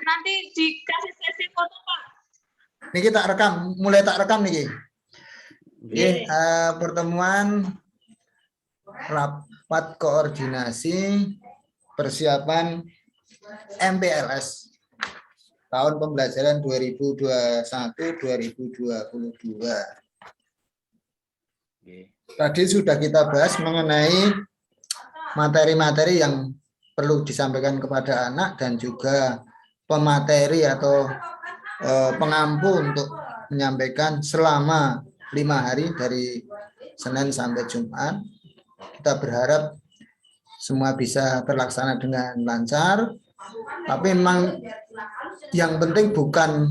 nanti dikasih sesi foto Pak. Niki tak rekam, mulai tak rekam niki. Oke, pertemuan rapat koordinasi persiapan MPLS tahun pembelajaran 2021-2022. Tadi sudah kita bahas mengenai materi-materi yang perlu disampaikan kepada anak dan juga pemateri atau pengampu untuk menyampaikan selama 5 hari dari Senin sampai Jumat. Kita berharap semua bisa terlaksana dengan lancar, tapi memang yang penting bukan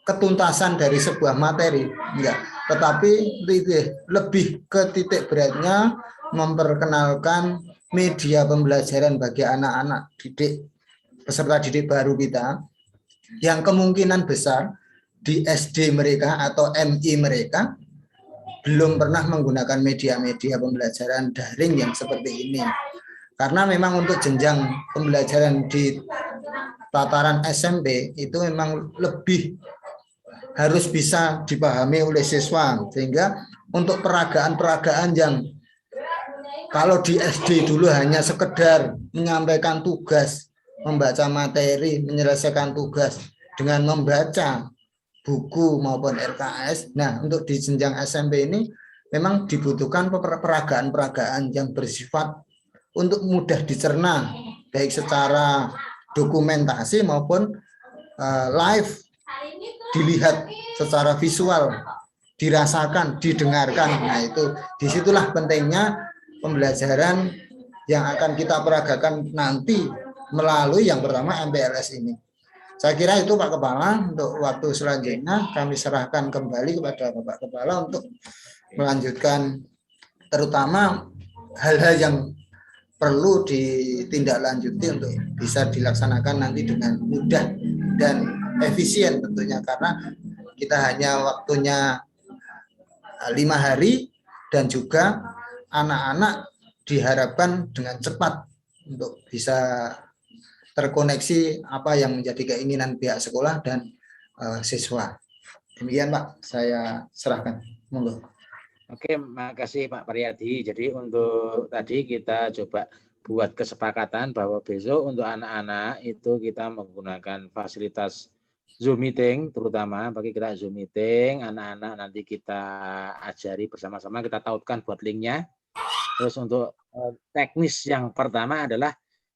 ketuntasan dari sebuah materi, enggak, tetapi lebih ke titik beratnya memperkenalkan media pembelajaran bagi anak-anak didik, peserta didik baru kita, yang kemungkinan besar di SD mereka atau MI mereka belum pernah menggunakan media-media pembelajaran daring yang seperti ini. Karena memang untuk jenjang pembelajaran di tataran SMP itu memang lebih harus bisa dipahami oleh siswa, sehingga untuk peragaan-peragaan yang kalau di SD dulu hanya sekedar menyampaikan tugas, membaca materi, menyelesaikan tugas dengan membaca buku maupun RKS. Nah, untuk di jenjang SMP ini memang dibutuhkan peragaan-peragaan yang bersifat untuk mudah dicerna, baik secara dokumentasi maupun live, dilihat secara visual, dirasakan, didengarkan. Nah, itu disitulah pentingnya pembelajaran yang akan kita peragakan nanti melalui yang pertama MPLS ini. Saya kira itu Pak Kepala. Untuk waktu selanjutnya kami serahkan kembali kepada Bapak Kepala untuk melanjutkan terutama hal-hal yang perlu ditindaklanjuti untuk bisa dilaksanakan nanti dengan mudah dan efisien tentunya, karena kita hanya waktunya 5 hari dan juga anak-anak diharapkan dengan cepat untuk bisa terkoneksi apa yang menjadi keinginan pihak sekolah dan siswa. Demikian Pak, saya serahkan. Monggo. Oke, makasih Pak Pariyadi. Jadi untuk tadi kita coba buat kesepakatan bahwa besok untuk anak-anak itu kita menggunakan fasilitas Zoom meeting, terutama bagi kita Zoom meeting, anak-anak nanti kita ajari bersama-sama, kita tautkan buat linknya. Terus untuk teknis yang pertama adalah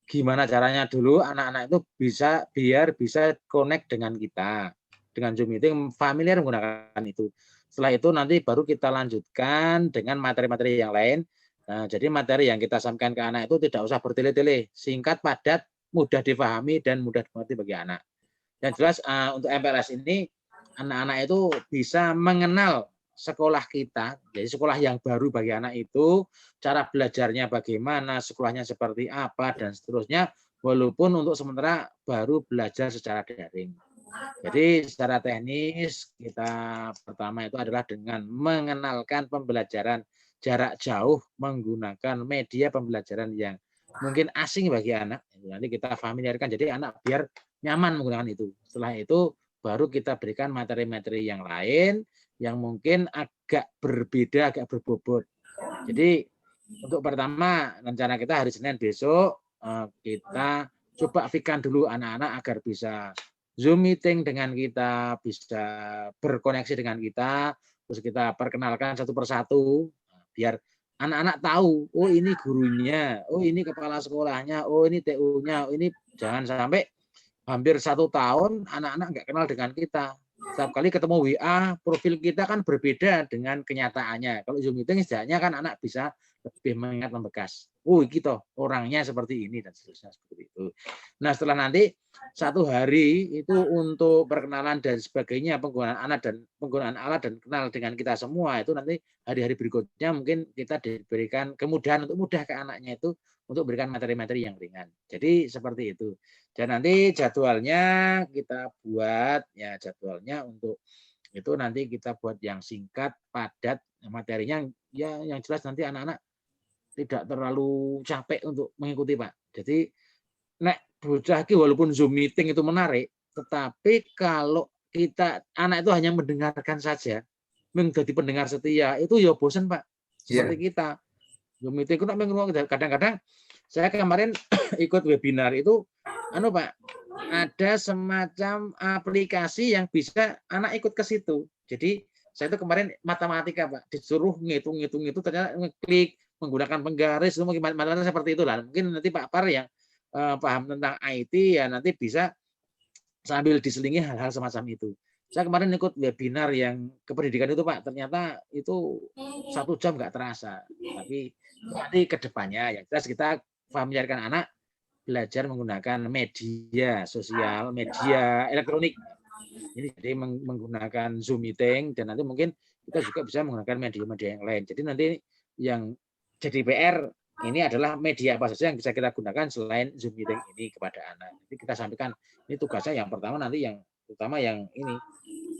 gimana caranya dulu anak-anak itu biar bisa connect dengan kita, dengan Zoom meeting, familiar menggunakan itu. Setelah itu nanti baru kita lanjutkan dengan materi-materi yang lain. Nah, jadi materi yang kita sampaikan ke anak itu tidak usah bertele-tele, singkat, padat, mudah difahami dan mudah dimengerti bagi anak. Yang jelas untuk MPLS ini anak-anak itu bisa mengenal sekolah kita, jadi sekolah yang baru bagi anak itu, cara belajarnya bagaimana, sekolahnya seperti apa, dan seterusnya, walaupun untuk sementara baru belajar secara daring. Jadi secara teknis kita pertama itu adalah dengan mengenalkan pembelajaran jarak jauh menggunakan media pembelajaran yang mungkin asing bagi anak. Nanti kita familiarkan, jadi anak biar nyaman menggunakan itu. Setelah itu baru kita berikan materi-materi yang lain yang mungkin agak berbeda, agak berbobot. Jadi untuk pertama rencana kita hari Senin besok kita coba fikirkan dulu anak-anak agar bisa Zoom meeting dengan kita, bisa berkoneksi dengan kita, terus kita perkenalkan satu persatu biar anak-anak tahu, oh ini gurunya, oh ini kepala sekolahnya, oh ini TU-nya, oh ini jangan sampai hampir 1 tahun anak-anak nggak kenal dengan kita. Setiap kali ketemu WA, profil kita kan berbeda dengan kenyataannya. Kalau Zoom meeting setidaknya kan anak bisa lebih mengingat membekas. Oh gitu, orangnya seperti ini dan seterusnya seperti itu. Nah setelah nanti 1 hari itu untuk perkenalan dan sebagainya, penggunaan alat dan kenal dengan kita semua, itu nanti hari-hari berikutnya mungkin kita diberikan kemudahan untuk mudah ke anaknya itu untuk berikan materi-materi yang ringan. Jadi seperti itu. Dan nanti jadwalnya kita buat ya jadwalnya untuk itu nanti kita buat yang singkat, padat, materinya ya yang jelas nanti anak-anak tidak terlalu capek untuk mengikuti Pak. Jadi nek bocah ki walaupun Zoom meeting itu menarik, tetapi kalau kita anak itu hanya mendengarkan saja, menjadi pendengar setia, itu ya bosan Pak. Seperti kita. Zoom meeting itu kadang-kadang saya kemarin ikut webinar itu, Pak, ada semacam aplikasi yang bisa anak ikut ke situ. Jadi saya itu kemarin matematika Pak, disuruh ngitung itu ternyata ngeklik menggunakan penggaris, itu mungkin seperti itulah. Mungkin nanti Pak Par yang paham tentang IT ya nanti bisa sambil diselingi hal-hal semacam itu. Saya kemarin ikut webinar yang kependidikan itu Pak, ternyata itu 1 jam nggak terasa. Tapi nanti ke depannya ya kita familiarkan anak belajar menggunakan media sosial, media elektronik. Ini jadi menggunakan Zoom meeting dan nanti mungkin kita juga bisa menggunakan media-media yang lain. Jadi nanti yang jadi PR ini adalah media apa saja yang bisa kita gunakan selain Zoom meeting ini kepada anak. Jadi kita sampaikan ini tugasnya yang pertama nanti yang utama yang ini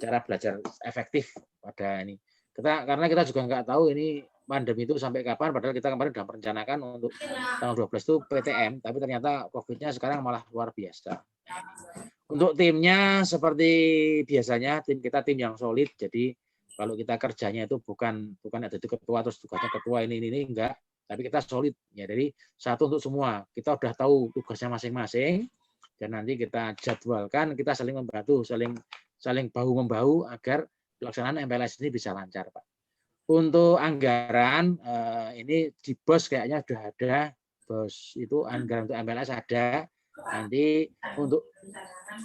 cara belajar efektif pada ini. Karena kita juga nggak tahu ini pandemi itu sampai kapan, padahal kita kemarin sudah merencanakan untuk tanggal 12 itu PTM, tapi ternyata COVID-nya sekarang malah luar biasa. Untuk timnya seperti biasanya, tim kita tim yang solid, jadi kalau kita kerjanya itu bukan ada di ketua terus tugasnya ketua ini enggak, tapi kita solid ya. Jadi satu untuk semua, kita udah tahu tugasnya masing-masing dan nanti kita jadwalkan, kita saling membantu, saling bahu membahu agar pelaksanaan MPLS ini bisa lancar Pak. Untuk anggaran ini di BOS kayaknya sudah ada, BOS itu anggaran untuk MPLS ada. Nanti untuk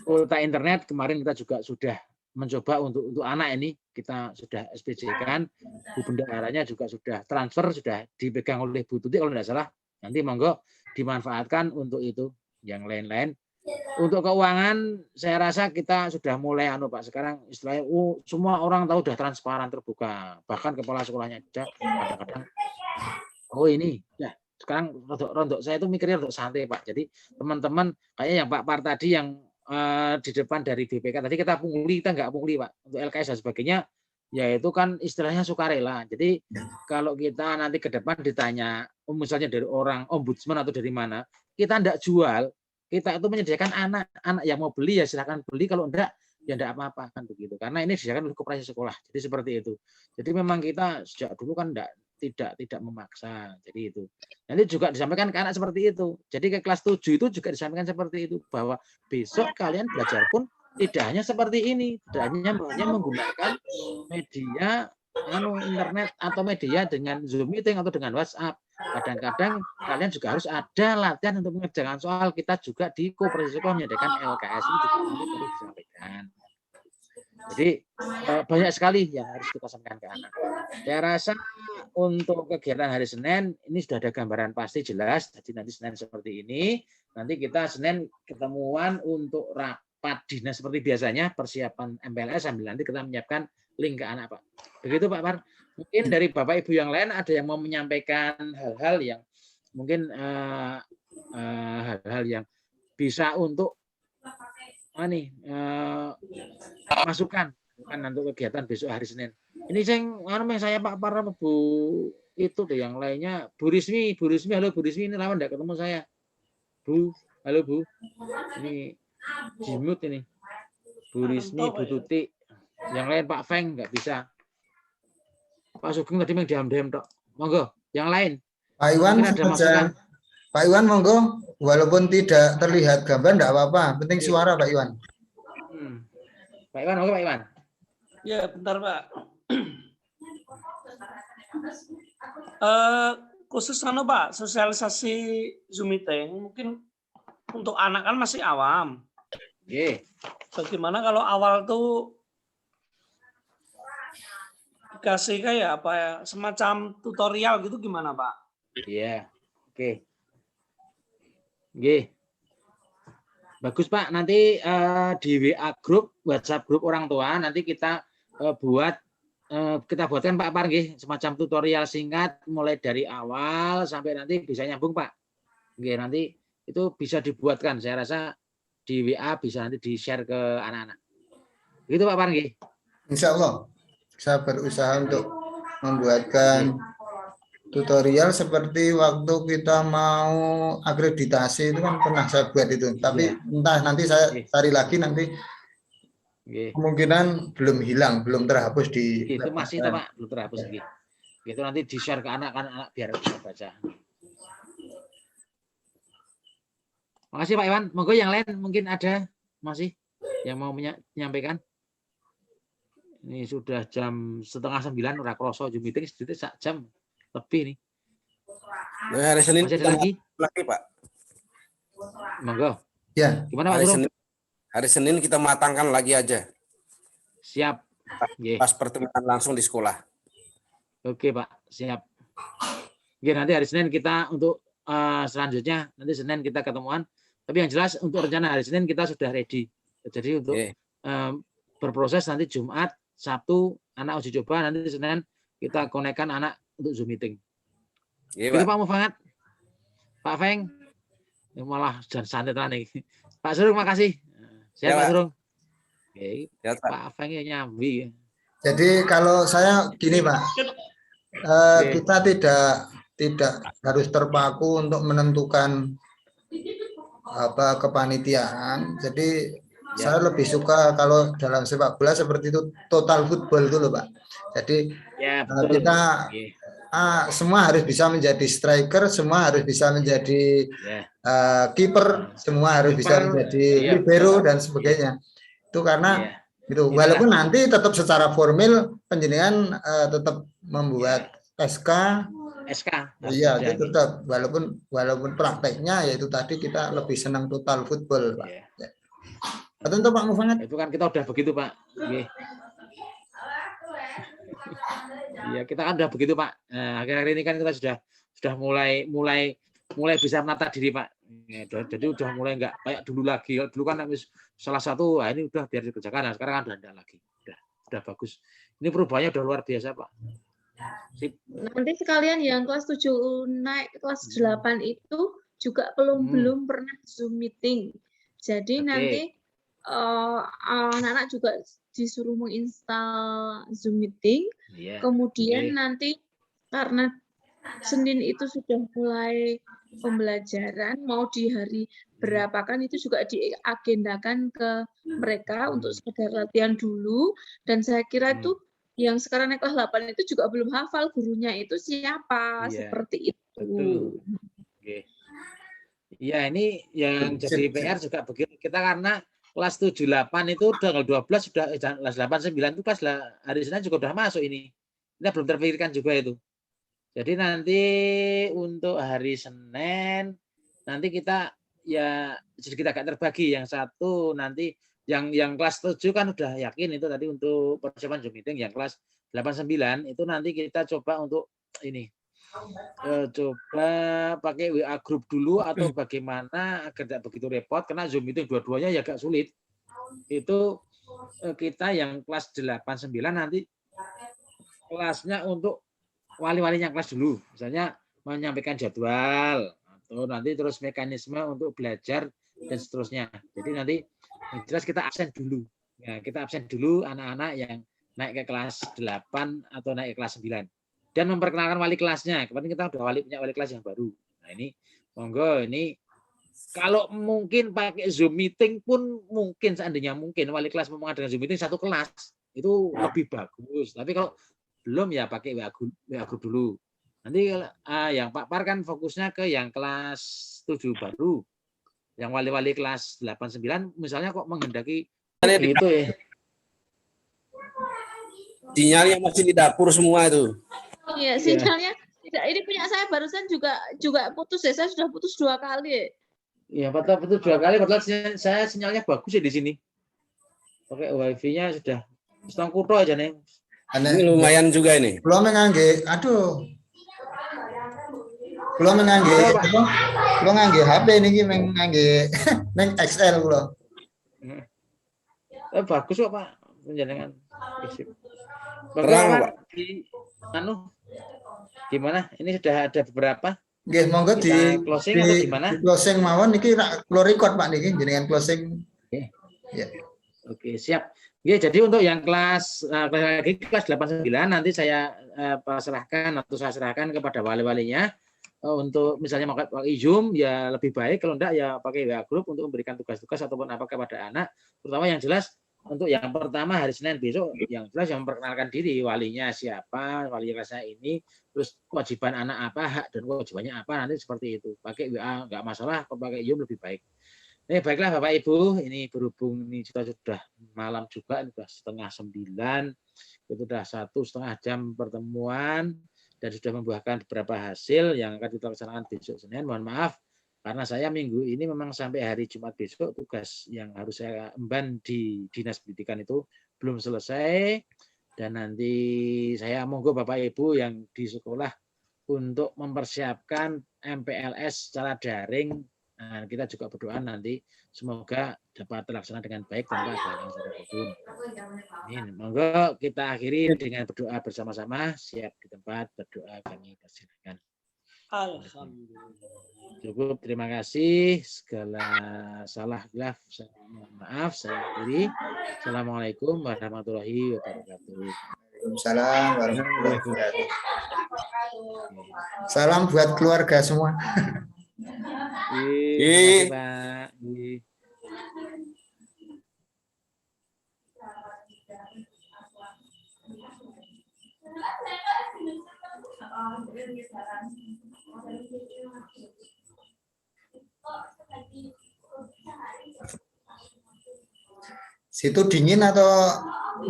kuota internet kemarin kita juga sudah mencoba untuk anak ini kita sudah SPJ-kan, Bu Bendaharanya juga sudah transfer, sudah dipegang oleh Bu Tuti kalau tidak salah. Nanti monggo dimanfaatkan untuk itu. Yang lain-lain untuk keuangan saya rasa kita sudah mulai Pak, sekarang istilahnya semua orang tahu sudah transparan terbuka, bahkan kepala sekolahnya aja kadang-kadang ini ya sekarang rontok saya itu mikirnya untuk santai Pak. Jadi teman-teman kayak yang Pak Par tadi yang di depan dari BPK tadi kita nggak pungli Pak, untuk LKS dan sebagainya ya itu kan istilahnya sukarela. Jadi kalau kita nanti ke depan ditanya misalnya dari orang ombudsman atau dari mana, kita enggak jual, kita itu menyediakan anak yang mau beli ya silakan beli, kalau enggak ya enggak apa-apa kan begitu. Karena ini disediakan oleh koperasi sekolah. Jadi seperti itu. Jadi memang kita sejak dulu kan tidak memaksa. Jadi itu. Nanti juga disampaikan ke anak seperti itu. Jadi ke kelas 7 itu juga disampaikan seperti itu bahwa besok kalian belajar pun tidak hanya seperti ini, tidak hanya menggunakan media internet atau media dengan Zoom meeting atau dengan WhatsApp. Kadang-kadang kalian juga harus ada latihan untuk mengerjakan soal. Kita juga di koperasi sekolah menyediakan LKS itu juga nanti perlu disampaikan. Jadi banyak sekali yang harus kita sampaikan ke anak. Saya rasa untuk kegiatan hari Senin ini sudah ada gambaran pasti jelas. Jadi nanti Senin seperti ini. Nanti kita Senin ketemuan untuk rapat dinas seperti biasanya, persiapan MPLS sambil nanti kita menyiapkan link ke anak Pak. Begitu Pak Par. Mungkin dari Bapak Ibu yang lain ada yang mau menyampaikan hal-hal yang mungkin hal-hal yang bisa untuk masukan untuk kegiatan besok hari Senin. Ini saya Pak Par Bu itu deh, yang lainnya Bu Rismi, halo Bu Rismi, ini lama enggak ketemu saya. Bu, halo Bu. Ini jimut ini. Bu Rismi, Bu Tuti. Yang lain Pak Feng nggak bisa. Pak Sugeng tadi yang diam-diam tok. Monggo, yang lain. Pak Iwan saja. Pak Iwan monggo, walaupun tidak terlihat gambar enggak apa-apa, penting suara Pak Iwan. Pak Iwan, monggo Pak Iwan. Ya, bentar Pak. Khusus Pak, sosialisasi Zoom meeting mungkin untuk anak kan masih awam. Bagaimana kalau awal tuh dikasih kayak apa ya, semacam tutorial gitu gimana Pak? Iya, oke. Bagus Pak, nanti di WA grup, WhatsApp grup orang tua nanti kita buatkan Pak Par semacam tutorial singkat mulai dari awal sampai nanti bisa nyambung Pak. Nanti itu bisa dibuatkan, saya rasa di WA bisa nanti di-share ke anak-anak. Begitu Pak Par. Insya Allah saya berusaha untuk membuatkan tutorial seperti waktu kita mau akreditasi itu kan pernah saya buat itu. Tapi entah nanti saya cari lagi nanti kemungkinan belum hilang, belum terhapus di. Itu masih itu Pak, belum terhapus lagi. Itu nanti di-share ke anak-anak biar bisa baca. Makasih Pak Iwan. Monggo yang lain mungkin ada masih yang mau menyampaikan. Ini sudah jam 8:30 ora kroso Zoom meeting sedikit sak jam lebih nih. Nah, hari Senin masih ada lagi Pak. Monggo. Ya. Gimana Pak? Hari Senin kita matangkan lagi aja. Siap. Pas pertemuan langsung di sekolah. Oke Pak, siap. Oke, nanti hari Senin kita untuk selanjutnya nanti Senin kita ketemuan. Tapi yang jelas untuk rencana hari Senin kita sudah ready. Jadi untuk berproses nanti Jumat, Sabtu anak uji coba, nanti Senin kita konekkan anak untuk Zoom meeting. Itu Pak Mufangat, Pak Feng, malah dan santai nih. Pak Surung makasih. Siap Pak Surung. Oke, Pak Feng ya nyambi. Jadi kalau saya gini Pak, kita tidak harus terpaku untuk menentukan kepanitiaan. Jadi saya lebih suka kalau dalam sepak bola seperti itu total football itu loh Pak. Jadi kita semua harus bisa menjadi striker, semua harus bisa menjadi kiper, semua harus bisa menjadi libero dan sebagainya. Itu karena itu walaupun nanti tetap secara formal penjenengan tetap membuat SK. Iya, itu tetap walaupun prakteknya yaitu tadi kita lebih senang total football Pak. Betul Pak Mufangat? Itu kan kita udah begitu Pak. Iya kita kan udah begitu Pak. Nah, akhir-akhir ini kan kita sudah mulai bisa menata diri Pak. Jadi udah mulai nggak kayak dulu lagi. Dulu kan salah satu ini udah biar dikerjakan. Nah, sekarang kan udah enggak lagi. Udah bagus. Ini perubahannya udah luar biasa Pak. Sip. Nanti sekalian yang kelas 7 naik kelas 8 itu juga belum pernah Zoom meeting. Jadi nanti anak-anak juga disuruh menginstal Zoom meeting. Kemudian nanti karena Senin itu sudah mulai pembelajaran, mau di hari berapa kan itu juga diagendakan ke mereka untuk sekedar latihan dulu. Dan saya kira itu yang sekarang naik kelas 8 itu juga belum hafal gurunya itu siapa, seperti itu. Iya, ini yang jadi PR juga begitu. Kita karena kelas 78 itu tanggal 12 sudah kelas 89 itu kelas hari Senin juga sudah masuk ini. Kita belum terpikirkan juga itu. Jadi nanti untuk hari Senin nanti kita sedikit agak terbagi. Yang satu nanti yang kelas 7 kan udah yakin itu tadi untuk persiapan Zoom meeting. Yang kelas 89 itu nanti kita coba untuk ini coba pakai WA group dulu atau bagaimana agar tidak begitu repot karena Zoom meeting dua-duanya ya agak sulit. Itu kita yang kelas 89 nanti kelasnya untuk wali-walinya kelas dulu, misalnya menyampaikan jadwal atau nanti terus mekanisme untuk belajar dan seterusnya. Jadi nanti yang jelas kita absen dulu. Ya, kita absen dulu anak-anak yang naik ke kelas 8 atau naik ke kelas 9. Dan memperkenalkan wali kelasnya. Kemarin kita udah punya wali kelas yang baru. Nah ini, monggo ini kalau mungkin pakai Zoom meeting pun mungkin seandainya mungkin wali kelas mau mengadakan Zoom meeting satu kelas itu lebih bagus. Tapi kalau belum ya pakai WA group dulu. Nanti yang Pak Par kan fokusnya ke yang kelas 7 baru. Yang wali-wali kelas 8 9 misalnya kok menghendaki itu ya. Sinyalnya masih di dapur semua itu. Iya, sinyalnya tidak. Ini punya saya barusan juga putus ya. Saya sudah putus 2 kali. Iya, putus 2 kali. Padahal saya sinyalnya bagus ya di sini. Pakai wifi-nya sudah setengah kutho aja nih. Ini lumayan juga ini. Belum mengangge, belum mengangge HP ini mengangge neng XL kula. Bagus kok Pak penjenengan. Terang Pak. Gimana? Ini sudah ada beberapa. Nggih, monggo di closing atau gimana? Di closing mawon niki kula record Pak niki jenengan closing. Ya. Oke, siap. Ya, jadi untuk yang kelas 89 nanti saya serahkan atau saya serahkan kepada wali-walinya untuk misalnya pakai Zoom ya lebih baik, kalau enggak ya pakai WA Group untuk memberikan tugas-tugas ataupun apa kepada anak, terutama yang jelas untuk yang pertama hari Senin besok yang jelas yang memperkenalkan diri, walinya siapa, wali kelasnya ini, terus kewajiban anak apa, hak dan kewajibannya apa, nanti seperti itu. Pakai WA enggak masalah, pakai Zoom lebih baik. Baiklah Bapak Ibu, ini berhubung ini sudah malam juga, ini sudah 8:30, itu sudah 1,5 jam pertemuan dan sudah membuahkan beberapa hasil yang akan kita laksanakan besok Senin. Mohon maaf karena saya minggu ini memang sampai hari Jumat besok tugas yang harus saya emban di Dinas Pendidikan itu belum selesai, dan nanti saya monggo Bapak Ibu yang di sekolah untuk mempersiapkan MPLS secara daring. Nah, kita juga berdoa nanti semoga dapat terlaksana dengan baik tanpa ada yang salah. Monggo kita akhiri dengan berdoa bersama-sama. Siap di tempat berdoa kami persilakan. Alhamdulillah. Cukup, terima kasih. Segala salah khilaf maaf saya akhiri. Assalamualaikum warahmatullahi wabarakatuh. Waalaikumsalam warahmatullahi wabarakatuh. Salam buat keluarga semua. Terima kasih, Pak. Situ dingin atau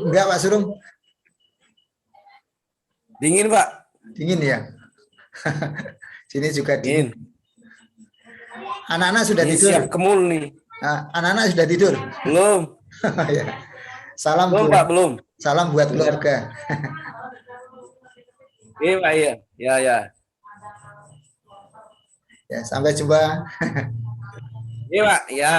enggak Pak Surum? Dingin Pak. Dingin ya. Sini juga dingin. Anak-anak sudah Ini tidur. siap kemul nih. Anak-anak sudah tidur. Belum. Ya. Salam belum buat, Pak, belum. Salam buat keluarga. Iya Pak, iya. Ya, ya. Ya, sampai jumpa. Iya Pak, ya.